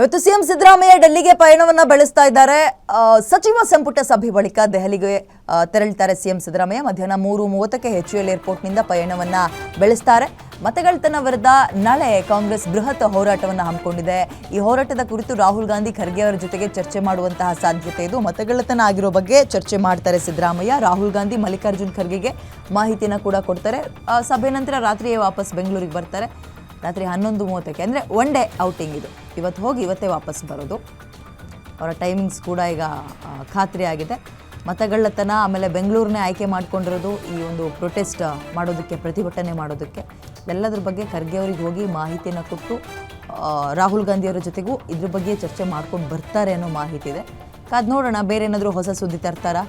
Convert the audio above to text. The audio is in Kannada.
ಇವತ್ತು ಸಿಎಂ ಸಿದ್ದರಾಮಯ್ಯ ಡೆಲ್ಲಿಗೆ ಪಯಣವನ್ನ ಬೆಳೆಸ್ತಾ ಇದ್ದಾರೆ. ಸಚಿವ ಸಂಪುಟ ಸಭೆ ಬಳಿಕ ದೆಹಲಿಗೆ ತೆರಳುತ್ತಾರೆ ಸಿಎಂ ಸಿದ್ದರಾಮಯ್ಯ. ಮಧ್ಯಾಹ್ನ 3:30ಕ್ಕೆ HUL ಏರ್ಪೋರ್ಟ್ನಿಂದ ಪಯಣವನ್ನ ಬೆಳೆಸ್ತಾರೆ. ಮತಗಳ್ಳತನ ವಿರುದ್ಧ ನಾಳೆ ಕಾಂಗ್ರೆಸ್ ಬೃಹತ್ ಹೋರಾಟವನ್ನು ಹಮ್ಮಿಕೊಂಡಿದೆ. ಈ ಹೋರಾಟದ ಕುರಿತು ರಾಹುಲ್ ಗಾಂಧಿ ಖರ್ಗೆ ಅವರ ಜೊತೆಗೆ ಚರ್ಚೆ ಮಾಡುವಂತಹ ಸಾಧ್ಯತೆ ಇದು. ಮತಗಳ್ಳತನ ಆಗಿರೋ ಬಗ್ಗೆ ಚರ್ಚೆ ಮಾಡ್ತಾರೆ ಸಿದ್ದರಾಮಯ್ಯ. ರಾಹುಲ್ ಗಾಂಧಿ ಮಲ್ಲಿಕಾರ್ಜುನ್ ಖರ್ಗೆಗೆ ಮಾಹಿತಿನ ಕೂಡ ಕೊಡ್ತಾರೆ. ಸಭೆ ನಂತರ ರಾತ್ರಿಯೇ ವಾಪಸ್ ಬೆಂಗಳೂರಿಗೆ ಬರ್ತಾರೆ. ರಾತ್ರಿ 11:30ಕ್ಕೆ ಅಂದರೆ ಒನ್ ಡೇ ಔಟಿಂಗ್ ಇದು. ಇವತ್ತು ಹೋಗಿ ಇವತ್ತೇ ವಾಪಸ್ ಬರೋದು. ಅವರ ಟೈಮಿಂಗ್ಸ್ ಕೂಡ ಈಗ ಖಾತ್ರಿ ಆಗಿದೆ. ಮತಗಳ್ಳತನ ಆಮೇಲೆ ಬೆಂಗಳೂರನ್ನೇ ಆಯ್ಕೆ ಮಾಡ್ಕೊಂಡಿರೋದು ಈ ಒಂದು ಪ್ರೊಟೆಸ್ಟ್ ಮಾಡೋದಕ್ಕೆ, ಪ್ರತಿಭಟನೆ ಮಾಡೋದಕ್ಕೆ. ಎಲ್ಲದ್ರ ಬಗ್ಗೆ ಖರ್ಗೆ ಅವರಿಗೆ ಹೋಗಿ ಮಾಹಿತಿಯನ್ನು ಕೊಟ್ಟು ರಾಹುಲ್ ಗಾಂಧಿಯವರ ಜೊತೆಗೂ ಇದ್ರ ಬಗ್ಗೆ ಚರ್ಚೆ ಮಾಡ್ಕೊಂಡು ಬರ್ತಾರೆ ಅನ್ನೋ ಮಾಹಿತಿ ಇದೆ. ಕಾದು ನೋಡೋಣ ಬೇರೆ ಏನಾದರೂ ಹೊಸ ಸುದ್ದಿ ತರ್ತಾರಾ.